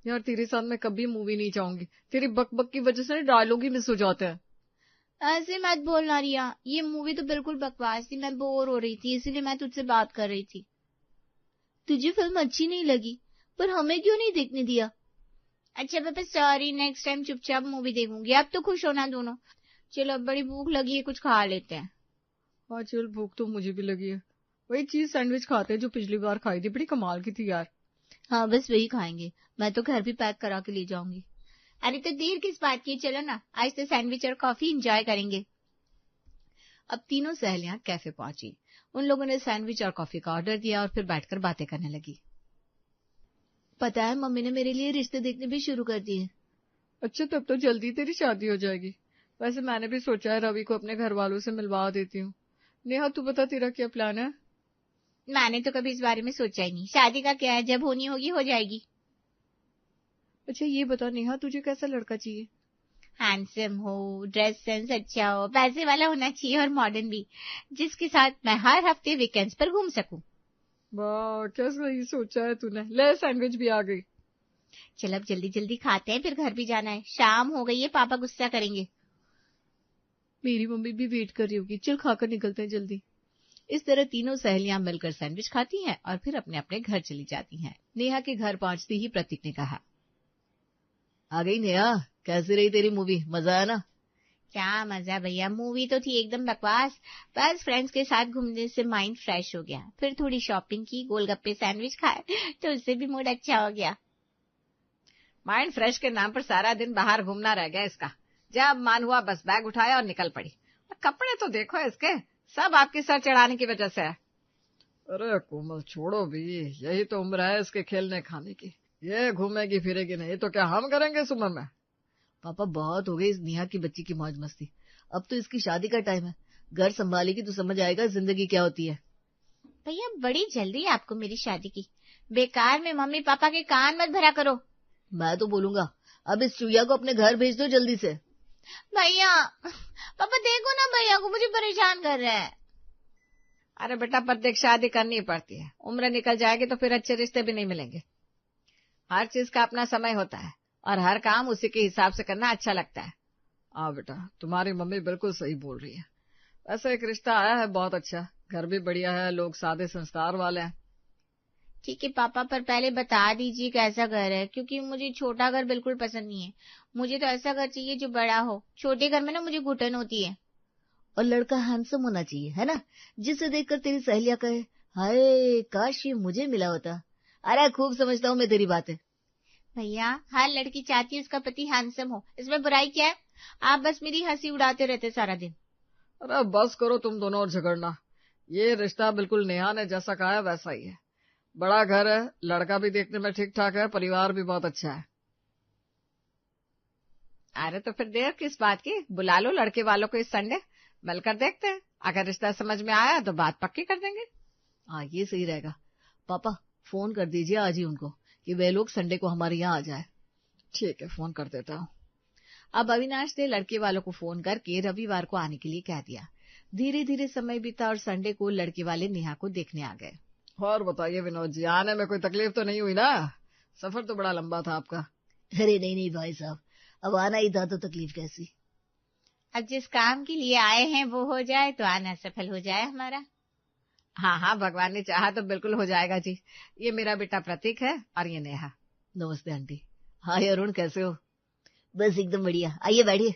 यार तेरे साथ मैं कभी मूवी नहीं जाऊंगी, तेरी बक बक की वजह से डायलॉग ही मिस हो जाते हैं। ऐसे मत बोलना रिया, ये मूवी तो बिल्कुल बकवास थी, मैं बोर हो रही थी इसीलिए मैं तुझसे बात कर रही थी। तुझे फिल्म अच्छी नहीं लगी, पर हमें क्यों नहीं देखने दिया? अच्छा पापा सॉरी, नेक्स्ट टाइम चुपचाप मूवी देखूंगी, अब तो खुश होना दोनों। चलो अब बड़ी भूख लगी है, कुछ खा लेते हैं। हाँ चल, भूख तो मुझे भी लगी है। वही चीज सैंडविच खाते हैं जो पिछली बार खाई थी, बड़ी कमाल की थी यार। हाँ बस वही खाएंगे, मैं तो घर भी पैक करा के ले जाऊंगी। अरे तो देर किस बात की, चलो ना आज तो सैंडविच और कॉफी एंजॉय करेंगे। अब तीनों सहेलियां कैफे पहुंची। उन लोगों ने सैंडविच और कॉफी का ऑर्डर दिया और फिर बैठकर बातें करने लगी। पता है मम्मी ने मेरे लिए रिश्ते देखने भी शुरू कर दिए। अच्छा, तब तो जल्दी तेरी शादी हो जाएगी। वैसे मैंने भी सोचा है रवि को अपने घर वालों से मिलवा देती हूँ। नेहा तू बता, तेरा क्या प्लान है? मैंने तो कभी इस बारे में सोचा ही नहीं, शादी का क्या है, जब होनी होगी हो जाएगी। अच्छा ये बता नेहा, तुझे कैसा लड़का चाहिए? हैंडसम हो, ड्रेस सेंस अच्छा हो, पैसे वाला होना चाहिए और मॉडर्न भी, जिसके साथ मैं हर हफ्ते वीकेंड्स पर घूम सकूं। वाह क्या सही सोचा है तूने। ले सैंडविच भी आ गई। चल अब जल्दी जल्दी खाते हैं, फिर घर भी जाना है, शाम हो गई है, पापा गुस्सा करेंगे। मेरी मम्मी भी वेट कर रही होगी, चल खाकर निकलते हैं जल्दी। इस तरह तीनों सहेलियां मिलकर सैंडविच खाती हैं और फिर अपने अपने घर चली जाती हैं। नेहा के घर पहुंचते ही प्रतीक ने कहा, आ गई नेहा, कैसी रही तेरी मूवी, मजा आया ना? क्या मजा भैया, मूवी तो थी एकदम बकवास, बस फ्रेंड्स के साथ घूमने से माइंड फ्रेश हो गया, फिर थोड़ी शॉपिंग की, गोलगप्पे सैंडविच खाए तो उससे भी मूड अच्छा हो गया। माइंड फ्रेश के नाम पर सारा दिन बाहर घूमना रह गया इसका। जब मन हुआ बस बैग उठाया और निकल पड़ी। कपड़े तो देखो इसके, सब आपकी सर चढ़ाने की वजह से है। अरे कोमल छोड़ो भी, यही तो उम्र है इसके खेलने खाने की। ये घूमेगी फिरेगी नहीं तो क्या हम करेंगे इस उम्र में? पापा बहुत हो गई इस नेहा की बच्ची की मौज मस्ती, अब तो इसकी शादी का टाइम है। घर संभालेगी तो समझ आएगा जिंदगी क्या होती है। भैया बड़ी जल्दी है आपको मेरी शादी की, बेकार में मम्मी पापा के कान मत भरा करो। मैं तो बोलूंगा अब इस चुईया को अपने घर भेज दो जल्दी से। भैया पापा देखो ना, भैया को मुझे परेशान कर रहे हैं। अरे बेटा प्रत्येक शादी करनी पड़ती है, उम्र निकल जाएगी तो फिर अच्छे रिश्ते भी नहीं मिलेंगे। हर चीज का अपना समय होता है और हर काम उसी के हिसाब से करना अच्छा लगता है। हाँ बेटा, तुम्हारी मम्मी बिल्कुल सही बोल रही है। वैसे एक रिश्ता आया है बहुत अच्छा, घर भी बढ़िया है, लोग सादे संस्कार वाले हैं। ठीक है पापा, पर पहले बता दीजिए कैसा घर है, क्योंकि मुझे छोटा घर बिल्कुल पसंद नहीं है। मुझे तो ऐसा घर चाहिए जो बड़ा हो, छोटे घर में ना मुझे घुटन होती है। और लड़का हैंडसम होना चाहिए, है ना, जिसे देखकर तेरी सहेलियां कहे हाय काश ये मुझे मिला होता। अरे खूब समझता हूँ मैं तेरी बातें। भैया हर लड़की चाहती है उसका पति हैंडसम हो, इसमें बुराई क्या है? आप बस मेरी हंसी उड़ाते रहते सारा दिन। अरे बस करो तुम दोनों और झगड़ना। ये रिश्ता बिल्कुल नेहा ने जैसा कहा है वैसा ही है। बड़ा घर है, लड़का भी देखने में ठीक ठाक है, परिवार भी बहुत अच्छा है। अरे तो फिर देर किस बात की, बुला लो लड़के वालों को इस संडे, मिलकर देखते हैं, अगर रिश्ता समझ में आया तो बात पक्की कर देंगे। हाँ ये सही रहेगा। पापा फोन कर दीजिए आज ही उनको कि वे लोग संडे को हमारे यहाँ आ जाए। ठीक है, फोन कर देता हूँ। अब अविनाश ने लड़के वालों को फोन करके रविवार को आने के लिए कह दिया। धीरे धीरे समय बीता और संडे को लड़के वाले नेहा को देखने आ गए। और बताइए विनोद जी, आने में कोई तकलीफ तो नहीं हुई ना? सफर तो बड़ा लंबा था आपका। अरे नहीं भाई साहब, अब आना ही था तो तकलीफ कैसी। अब जिस काम के लिए आए हैं वो हो जाए तो आना सफल हो जाए हमारा। हाँ हाँ भगवान ने चाहा तो बिल्कुल हो जाएगा जी। ये मेरा बेटा प्रतीक है और ये नेहा। नमस्ते आंटी। हाय अरुण, कैसे हो? बस एकदम बढ़िया, आइए बैठिए।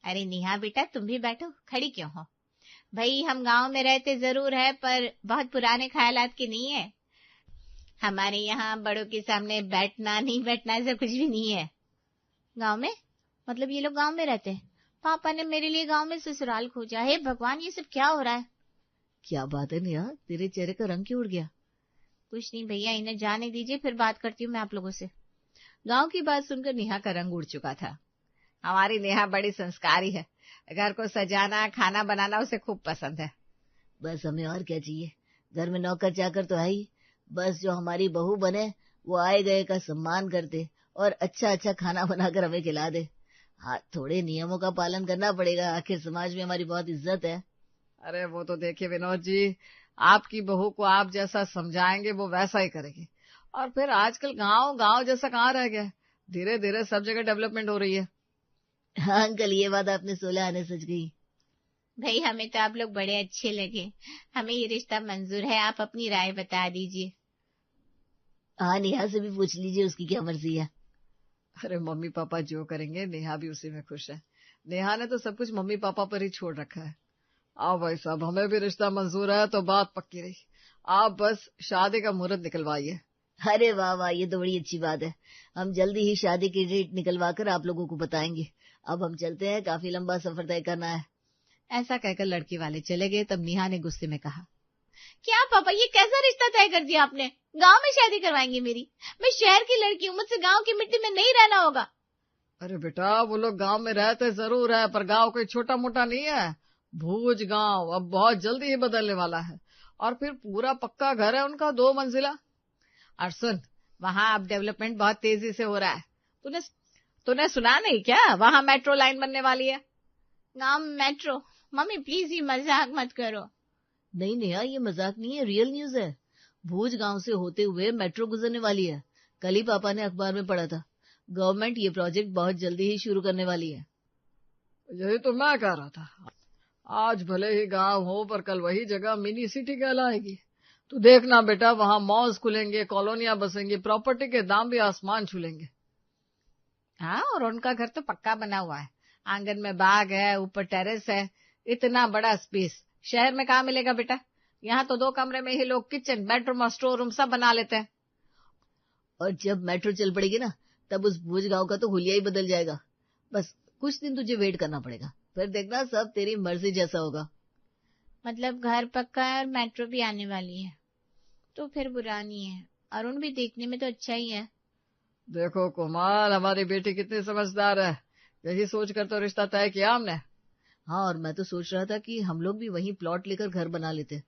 अरे नेहा बेटा तुम भी बैठो, खड़ी क्यों हो? भाई हम गांव में रहते जरूर है पर बहुत पुराने ख्यालात के नहीं है। हमारे यहाँ बड़ों के सामने बैठना नहीं बैठना ऐसा कुछ भी नहीं है। गांव में मतलब ये लोग गांव में रहते हैं? पापा ने मेरे लिए गांव में ससुराल खोजा है। भगवान ये सब क्या हो रहा है? क्या बात है नेहा, तेरे चेहरे का रंग क्यों उड़ गया? कुछ नहीं भैया, इन्हें जाने दीजिए, फिर बात करती हूँ मैं आप लोगों से। गांव की बात सुनकर नेहा का रंग उड़ चुका था। हमारी नेहा बड़ी संस्कारी है, घर को सजाना खाना बनाना उसे खूब पसंद है। बस हमें और क्या चाहिए, घर में नौकर चाकर तो है ही, बस जो हमारी बहू बने वो आए गए का सम्मान कर दे और अच्छा अच्छा खाना बनाकर हमें खिला दे। हाँ थोड़े नियमों का पालन करना पड़ेगा, आखिर समाज में हमारी बहुत इज्जत है। अरे वो तो देखिए विनोद जी, आपकी बहू को आप जैसा समझाएंगे वो वैसा ही करेगी, और फिर आजकल गांव गांव जैसा कहाँ रह गया, धीरे धीरे सब जगह डेवलपमेंट हो रही है। हाँ अंकल, ये बात आपने 16 आने सच गई। भाई हमें तो आप लोग बड़े अच्छे लगे, हमें ये रिश्ता मंजूर है, आप अपनी राय बता दीजिए। हाँ, नेहा से भी पूछ लीजिए, उसकी क्या मर्जी है। अरे मम्मी पापा जो करेंगे नेहा भी उसी में खुश है। नेहा ने तो सब कुछ मम्मी पापा पर ही छोड़ रखा है। आओ भाई साहब, हमें भी रिश्ता मंजूर है तो बात पक्की रही। आप बस शादी का मुहूर्त निकलवाइए। अरे वाह वाह, ये तो बड़ी अच्छी बात है। हम जल्दी ही शादी की डेट निकलवा कर आप लोगों को बताएंगे। अब हम चलते हैं, काफी लंबा सफर तय करना है। ऐसा कहकर लड़की वाले चले गए। तब नेहा ने गुस्से में कहा, क्या पापा, ये कैसा रिश्ता तय कर दिया आपने? गांव में शादी करवाएंगे मेरी? मैं शहर की लड़की हूँ, मुझसे गांव की मिट्टी में नहीं रहना होगा। अरे बेटा, वो लोग गांव में रहते जरूर है, पर गांव कोई छोटा मोटा नहीं है। भूज गांव अब बहुत जल्दी ही बदलने वाला है, और फिर पूरा पक्का घर है उनका, 2 मंजिला। और सुन, वहां अब डेवलपमेंट बहुत तेजी से हो रहा है। तूने सुना नहीं क्या, वहां मेट्रो लाइन बनने वाली है। गांव में मेट्रो? मम्मी प्लीज ये मजाक मत करो। नहीं नेहा, ये मजाक नहीं है, रियल न्यूज है। भूज गांव से होते हुए मेट्रो गुजरने वाली है। कल ही पापा ने अखबार में पढ़ा था। गवर्नमेंट ये प्रोजेक्ट बहुत जल्दी ही शुरू करने वाली है। यही तो मैं कह रहा था, आज भले ही गांव हो पर कल वही जगह मिनी सिटी कहलाएगी। तू देखना बेटा, वहां मॉल्स खुलेंगे, कॉलोनियां बसेंगी, प्रॉपर्टी के दाम भी आसमान छूलेंगे। हाँ, और उनका घर तो पक्का बना हुआ है। आंगन में बाग है, ऊपर टेरेस है। इतना बड़ा स्पेस शहर में कहाँ मिलेगा बेटा। यहाँ तो 2 कमरे में ही लोग किचन, बेडरूम और स्टोर रूम सब बना लेते हैं। और जब मेट्रो चल पड़ेगी ना, तब उस भूज गांव का तो हुलिया ही बदल जाएगा। बस कुछ दिन तुझे वेट करना पड़ेगा, फिर देखना सब तेरी मर्जी जैसा होगा। मतलब घर पक्का है और मेट्रो भी आने वाली है, तो फिर बुरा नहीं है। अरुण भी देखने में तो अच्छा ही है। देखो कोमल, हमारी बेटी कितनी समझदार है। यही सोचकर तो रिश्ता तय किया हमने। हाँ, और मैं तो सोच रहा था कि हम लोग भी वहीं प्लॉट लेकर घर बना लेते।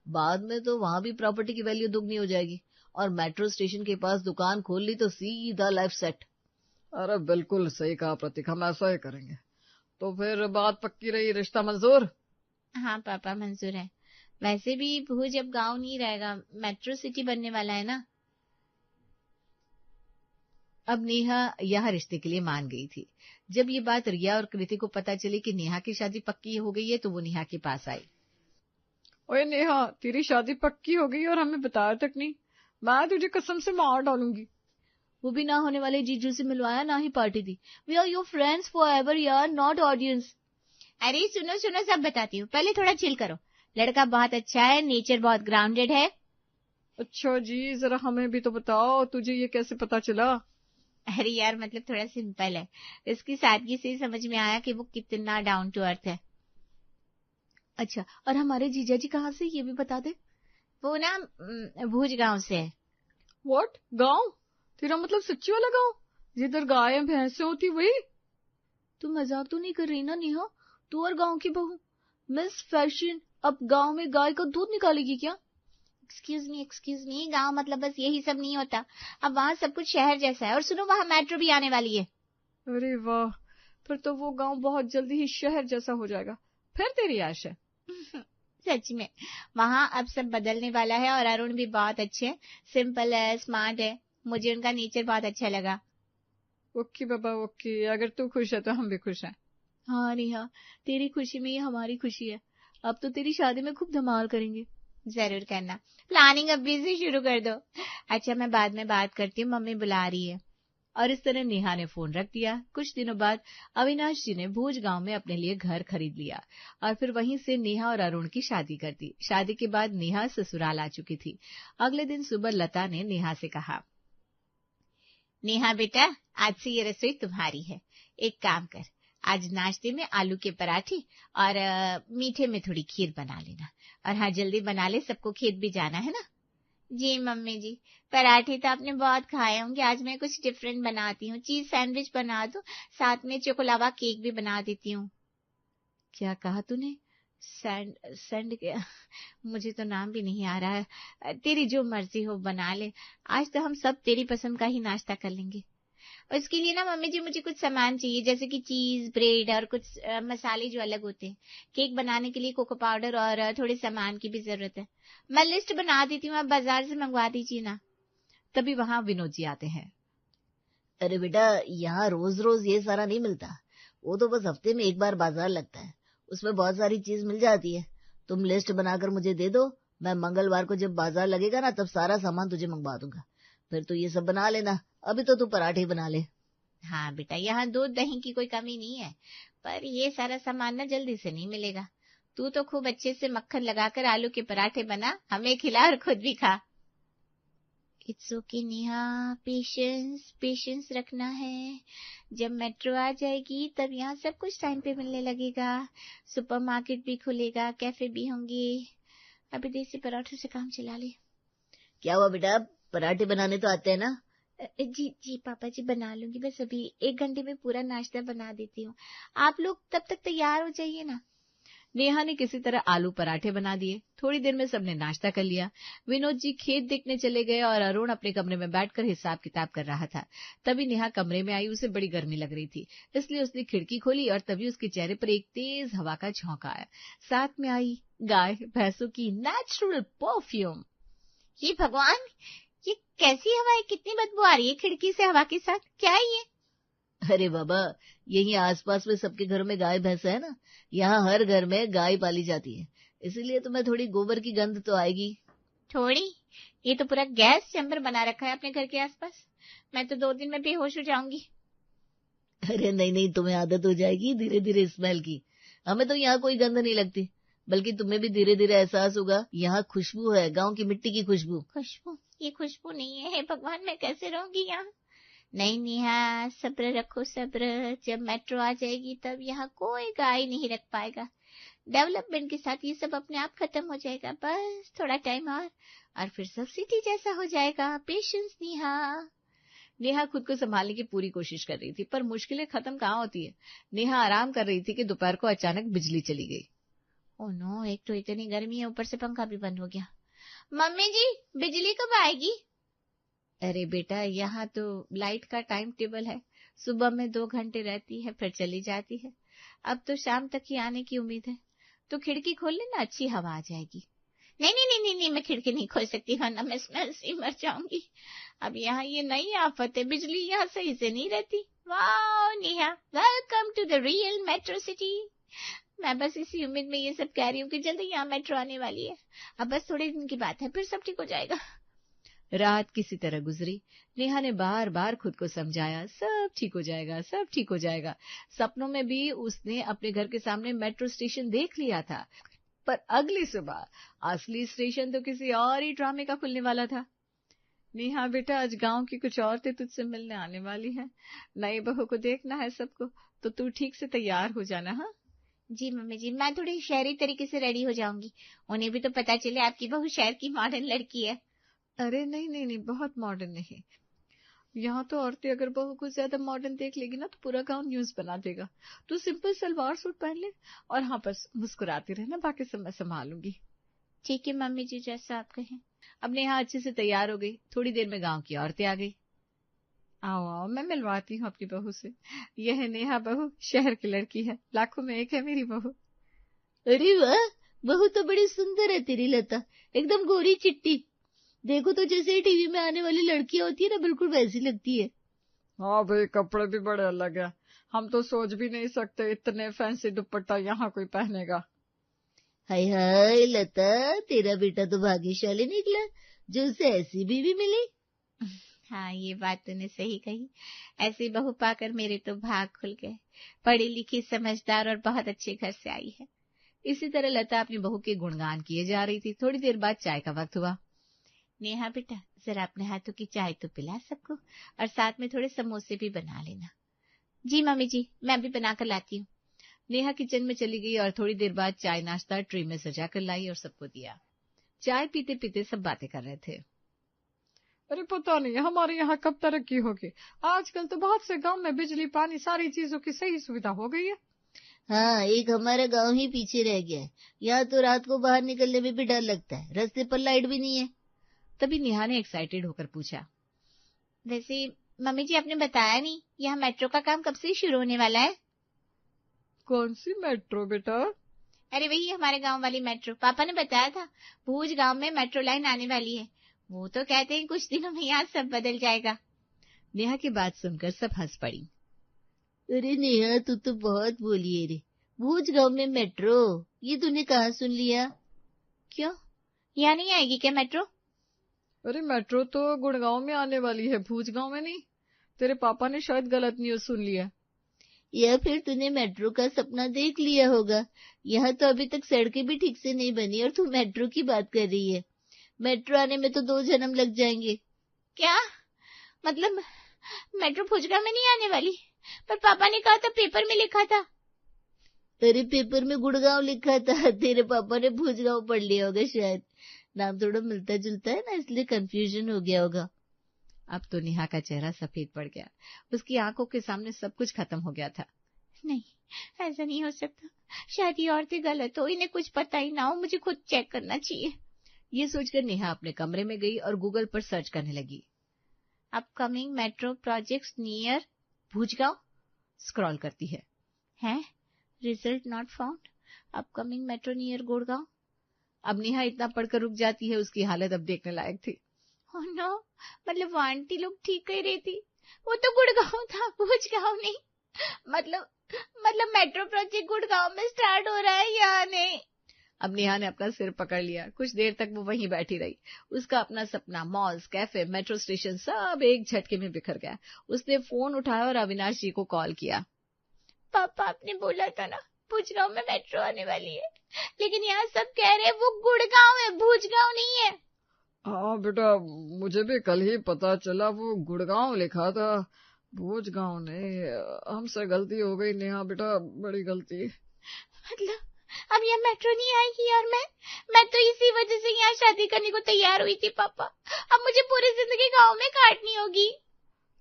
बाद में तो वहां भी प्रॉपर्टी की वैल्यू दुगनी हो जाएगी, और मेट्रो स्टेशन के पास दुकान खोल ली तो सीधा लाइफ सेट। अरे बिल्कुल सही कहा प्रतीक, हम ऐसा ही करेंगे। तो फिर बात पक्की रही, रिश्ता मंजूर? हाँ पापा, मंजूर है। वैसे भी भूज अब गांव नहीं रहेगा, मेट्रो सिटी बनने वाला है ना। अब नेहा यह रिश्ते के लिए मान गई थी। जब ये बात रिया और कृति को पता चली कि नेहा की शादी पक्की हो गई है, तो वो नेहा के पास आई। ओए नेहा, तेरी शादी पक्की हो गई और हमें बताया तक नहीं। मैं तुझे कसम से मार डालूंगी। वो भी ना होने वाले जीजू से मिलवाया, ना ही पार्टी दी। We are your friends forever यार, नॉट ऑडियंस। अरे सुनो सुनो, सब बताती हूँ, पहले थोड़ा चिल करो। लड़का बहुत अच्छा है, नेचर बहुत ग्राउंडेड है। अच्छा जी, जरा हमें भी तो बताओ, तुझे ये कैसे पता चला? अरे यार, मतलब थोड़ा सिंपल है। इसकी सादगी से ही समझ में आया कि वो कितना डाउन टू अर्थ है। अच्छा, और हमारे जीजा जी कहाँ से, ये भी बता दे। वो ना भूज गांव से है। व्हाट, गांव? तेरा मतलब सच्ची वाला गांव, जिधर गाय भैंसे होती वही? तू मजाक तो नहीं कर रही ना नेहा? तू और गांव की बहू मिस फैशन अब गांव में गाय का दूध निकालेगी क्या? एक्सक्यूज मी, गांव मतलब बस यही सब नहीं होता। अब वहाँ सब कुछ शहर जैसा है। और सुनो, वहाँ मेट्रो भी आने वाली है। अरे वाह, फिर तो वो गांव बहुत जल्दी ही शहर जैसा हो जाएगा। फिर तेरी आश है। सच में वहाँ अब सब बदलने वाला है। और अरुण भी बहुत अच्छे हैं, सिंपल है, स्मार्ट है। मुझे उनका नेचर बहुत अच्छा लगा। ओके बाबा ओके, अगर तू खुश है तो हम भी खुश हैं। हाँ नेहा, तेरी खुशी में ही हमारी खुशी है। अब तो तेरी शादी में खूब धमाल करेंगे। जरूर करना, प्लानिंग अभी से शुरू कर दो। अच्छा, मैं बाद में बात करती हूँ, मम्मी बुला रही है। और इस तरह नेहा ने फोन रख दिया। कुछ दिनों बाद अविनाश जी ने भूज गांव में अपने लिए घर खरीद लिया, और फिर वहीं से नेहा और अरुण की शादी कर दी। शादी के बाद नेहा ससुराल आ चुकी थी। अगले दिन सुबह लता ने नेहा से कहा, नेहा बेटा, आज से ये रसोई तुम्हारी है। एक काम कर, आज नाश्ते में आलू के पराठे और मीठे में थोड़ी खीर बना लेना। और हाँ, जल्दी बना ले, सबको खेत भी जाना है ना। जी मम्मी जी, पराठे तो आपने बहुत खाए होंगे, आज मैं कुछ डिफरेंट बनाती हूँ। चीज सैंडविच बना दो, साथ में चोकोलावा केक भी बना देती हूँ। क्या कहा तूने? सैंड क्या? मुझे तो नाम भी नहीं आ रहा है। तेरी जो मर्जी हो बना ले, आज तो हम सब तेरी पसंद का ही नाश्ता कर लेंगे। और इसके लिए ना मम्मी जी, मुझे कुछ सामान चाहिए, जैसे कि चीज, ब्रेड और कुछ मसाले जो अलग होते हैं। केक बनाने के लिए कोको पाउडर और थोड़े सामान की भी जरूरत है। मैं लिस्ट बना देती हूँ, आप बाजार से मंगवा दीजिए ना। तभी वहां विनोद जी आते हैं। अरे बेटा, यहाँ रोज रोज ये सारा नहीं मिलता, वो तो बस हफ्ते में एक बार बाजार लगता है, उसमें बहुत सारी चीज मिल जाती है। तुम लिस्ट बनाकर मुझे दे दो, मैं मंगलवार को जब बाजार लगेगा ना तब सारा सामान तुझे मंगवा दूंगा, फिर तू ये सब बना लेना। अभी तो तू पराठे बना ले। हाँ बेटा, यहाँ दूध दही की कोई कमी नहीं है, पर ये सारा सामान ना जल्दी से नहीं मिलेगा। तू तो खूब अच्छे से मक्खन लगाकर आलू के पराठे बना, हमें खिला और खुद भी खा। It's okay Neha, patience patience रखना है। जब मेट्रो आ जाएगी तब यहाँ सब कुछ टाइम पे मिलने लगेगा, सुपरमार्केट भी खुलेगा, कैफे भी होंगे। अभी देसी पराठों से काम चला ले। क्या हुआ बेटा, पराठे बनाने तो आते हैं ना? जी जी पापा जी, बना लूंगी, बस अभी 1 घंटे में पूरा नाश्ता बना देती हूँ, आप लोग तब तक तैयार हो जाइए ना। नेहा ने किसी तरह आलू पराठे बना दिए। थोड़ी देर में सबने नाश्ता कर लिया। विनोद जी खेत देखने चले गए और अरुण अपने कमरे में बैठकर हिसाब किताब कर रहा था। तभी नेहा कमरे में आई। उसे बड़ी गर्मी लग रही थी, इसलिए उसने खिड़की खोली और तभी उसके चेहरे पर एक तेज हवा का झोंका आया। साथ में आई गाय भैंसों की नेचुरल परफ्यूम। ये भगवान, ये कैसी हवा है, कितनी बदबू आ रही है खिड़की से हवा के साथ, क्या है ये? अरे बाबा, यही आसपास में सबके घरों में गाय भैंस है ना, यहाँ हर घर में गाय पाली जाती है, इसीलिए तुम्हें थोड़ी गोबर की गंध तो आएगी। थोड़ी? ये तो पूरा गैस चैम्बर बना रखा है अपने घर के आसपास, मैं तो 2 दिन में बेहोश हो जाऊंगी। अरे नहीं नहीं, तुम्हें आदत हो जाएगी धीरे धीरे स्मेल की। हमें तो यहाँ कोई गंध नहीं लगती, बल्कि तुम्हें भी धीरे धीरे एहसास होगा, यहाँ खुशबू है, गाँव की मिट्टी की खुशबू। खुशबू? ये खुशबू नहीं है, भगवान मैं कैसे रहूंगी यहाँ। नहीं नेहा, सब्र रखो सब्र, जब मेट्रो आ जाएगी तब यहाँ कोई गाय नहीं रख पाएगा। डेवलपमेंट के साथ ये सब अपने आप खत्म हो जाएगा, बस थोड़ा टाइम और फिर सब सिटी जैसा हो जाएगा। पेशेंस नेहा। नेहा खुद को संभालने की पूरी कोशिश कर रही थी, पर मुश्किलें खत्म कहाँ होती है। नेहा आराम कर रही थी कि दोपहर को अचानक बिजली चली गई। ओह नो, एक तो इतनी गर्मी है, ऊपर से पंखा भी बंद हो गया। मम्मी जी, बिजली कब आएगी? अरे बेटा, यहाँ तो लाइट का टाइम टेबल है, सुबह में 2 घंटे रहती है फिर चली जाती है। अब तो शाम तक ही आने की उम्मीद है, तो खिड़की खोल लेना, अच्छी हवा आ जाएगी। नहीं नहीं नहीं नहीं नहीं, मैं खिड़की नहीं खोल सकती, वरना मैं स्मेल से मर जाऊंगी। अब यहाँ ये नई आफत है, बिजली यहाँ सही से नहीं रहती। वाह Neha, welcome to the real metro city. मैं बस इसी उम्मीद में ये सब कह रही हूँ कि जल्दी यहाँ मेट्रो आने वाली है। अब बस थोड़े दिन की बात है, फिर सब ठीक हो जाएगा। रात किसी तरह गुजरी। नेहा ने बार बार खुद को समझाया, सब ठीक हो जाएगा, सब ठीक हो जाएगा। सपनों में भी उसने अपने घर के सामने मेट्रो स्टेशन देख लिया था, पर अगली सुबह असली स्टेशन तो किसी और ही ड्रामे का खुलने वाला था। नेहा बेटा, आज गांव की कुछ औरतें तुझसे मिलने आने वाली हैं। नई बहू को देखना है सबको, तो तू ठीक से तैयार हो जाना। हाँ जी मम्मी जी, मैं थोड़ी शहरी तरीके से रेडी हो जाऊंगी, उन्हें भी तो पता चले आपकी बहू शहर की मॉडर्न लड़की है। अरे नहीं नहीं नहीं, बहुत मॉडर्न नहीं। यहाँ तो औरतें अगर बहू को ज्यादा मॉडर्न देख लेगी ना तो पूरा गांव न्यूज बना देगा। तू सिंपल सलवार सूट पहन ले और हाँ बस मुस्कुराती रहना, बाकी सब मैं संभालूंगी। ठीक है मम्मी जी, जैसा आप कहें। अब नेहा अच्छे से तैयार हो गई। थोड़ी देर में गांव की औरतें आ गई। आओ आओ, मैं मिलवाती हूँ अपनी बहू से। यह है नेहा बहू, शहर की लड़की है, लाखों में एक है मेरी बहू। अरे वाह, बहू तो बड़ी सुंदर है तेरी लता, एकदम गोरी चिट्टी। देखो तो जैसे टीवी में आने वाली लड़की होती है ना, बिल्कुल वैसी लगती है। हाँ भाई, कपड़े भी बड़े अलग है, हम तो सोच भी नहीं सकते इतने फैंसी दुपट्टा यहाँ कोई पहनेगा। हाय हाय लता, तेरा बेटा तो भाग्यशाली निकला जो उसे ऐसी बीवी मिली। हाँ, ये बात तूने सही कही, ऐसी बहू पाकर मेरे तो भाग खुल गए। पढ़ी लिखी, समझदार और बहुत अच्छे घर से आई है। इसी तरह लता अपनी बहू के गुणगान किए जा रही थी। थोड़ी देर बाद चाय का वक्त हुआ। नेहा बेटा, जरा अपने हाथों की चाय तो पिला सबको, और साथ में थोड़े समोसे भी बना लेना। जी मम्मी जी, मैं भी बनाकर लाती हूँ। नेहा किचन में चली गई और थोड़ी देर बाद चाय नाश्ता ट्रे में सजा कर लाई और सबको दिया। चाय पीते पीते सब बातें कर रहे थे। अरे पता नहीं हमारे यहाँ कब तरक्की होगी, आजकल तो बहुत से गांव में बिजली पानी सारी चीजों की सही सुविधा हो गई है। हाँ, एक हमारा गांव ही पीछे रह गया है, यहाँ तो रात को बाहर निकलने में भी डर लगता है, रास्ते पर लाइट भी नहीं है। तभी नेहा ने एक्साइटेड होकर पूछा, वैसे मम्मी जी आपने बताया नहीं, यहाँ मेट्रो का काम कब से शुरू होने वाला है? कौन सी मेट्रो बेटा? अरे वही हमारे गांव वाली मेट्रो, पापा ने बताया था, भूज गांव में मेट्रो लाइन आने वाली है। वो तो कहते हैं कुछ दिनों में यहाँ सब बदल जाएगा। नेहा की बात सुनकर सब हंस पड़ी। अरे नेहा, तू तो बहुत बोली है रे। भूज गांव में मेट्रो, ये तूने कहाँ सुन लिया? क्यों, यहाँ नहीं आएगी क्या मेट्रो? अरे मेट्रो तो गुड़गांव में आने वाली है, भूज गांव में नहीं। तेरे पापा ने शायद गलत न्यूज सुन लिया। या फिर तूने मेट्रो का सपना देख लिया होगा। यहाँ तो अभी तक सड़कें भी ठीक से नहीं बनी और तू मेट्रो की बात कर रही है। मेट्रो आने में तो 2 जन्म लग जाएंगे। क्या मतलब मेट्रो भुजगांव में नहीं आने वाली? पर पापा ने कहा था, पेपर में लिखा था। अरे पेपर में गुड़गांव लिखा था, तेरे पापा ने भुजगांव पढ़ लिया होगा शायद। नाम थोड़ा मिलता जुलता है ना, इसलिए कंफ्यूजन हो गया होगा। अब तो नेहा का चेहरा सफेद पड़ गया। उसकी आंखों के सामने सब कुछ खत्म हो गया था। नहीं, ऐसा नहीं हो सकता। शायद ये औरतें गलत हो, इन्हें कुछ पता ही ना हो। मुझे खुद चेक करना चाहिए। ये सोचकर नेहा अपने कमरे में गई और गूगल पर सर्च करने लगी। Upcoming metro projects near Bhujgaon scroll करती है। हैं? Result not found. Upcoming metro near Gurgaon. अब नेहा इतना पढ़कर रुक जाती है। उसकी हालत अब देखने लायक थी। ओह नो, मतलब वो आंटी लोग ठीक कह रही थी। वो तो गुड़गांव था, भुजगांव नहीं। मतलब मेट्रो प्रोजेक्ट गुड़गांव में स्टार्ट हो रहा है या नहीं? अब नेहा ने अपना सिर पकड़ लिया। कुछ देर तक वो वहीं बैठी रही। उसका अपना सपना, मॉल्स, कैफे, मेट्रो स्टेशन सब एक झटके में बिखर गया। उसने फोन उठाया और अविनाश जी को कॉल किया। पापा, आपने बोला था ना भुजगांव में मेट्रो आने वाली है, लेकिन यहाँ सब कह रहे हैं वो गुड़गांव है, भुजगांव नहीं है। हाँ बेटा, मुझे भी कल ही पता चला, वो गुड़गांव लिखा था, भूज गांव नहीं। हमसे गलती हो गई नेहा बेटा, बड़ी गलती। मतलब अब यहाँ मेट्रो नहीं आएगी और मैं तो इसी वजह से यहाँ शादी करने को तैयार हुई थी पापा। अब मुझे पूरी जिंदगी गांव में काटनी होगी।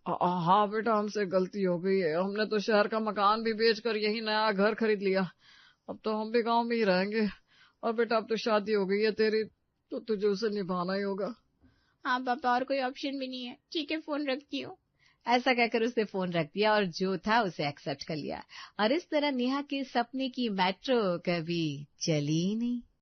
हाँ बेटा, हमसे गलती हो गई है। हमने तो शहर का मकान भी बेचकर यही नया घर खरीद लिया। अब तो हम भी गांव में ही रहेंगे। और बेटा अब तो शादी हो गई है तेरी, तो तुझे उसे निभाना ही होगा। हाँ पापा, और कोई ऑप्शन भी नहीं है। ठीक है, फोन रखती हूँ। ऐसा कहकर उसने फोन रख दिया और जो था उसे एक्सेप्ट कर लिया। और इस तरह नेहा के सपने की मेट्रो कभी चली ही नहीं।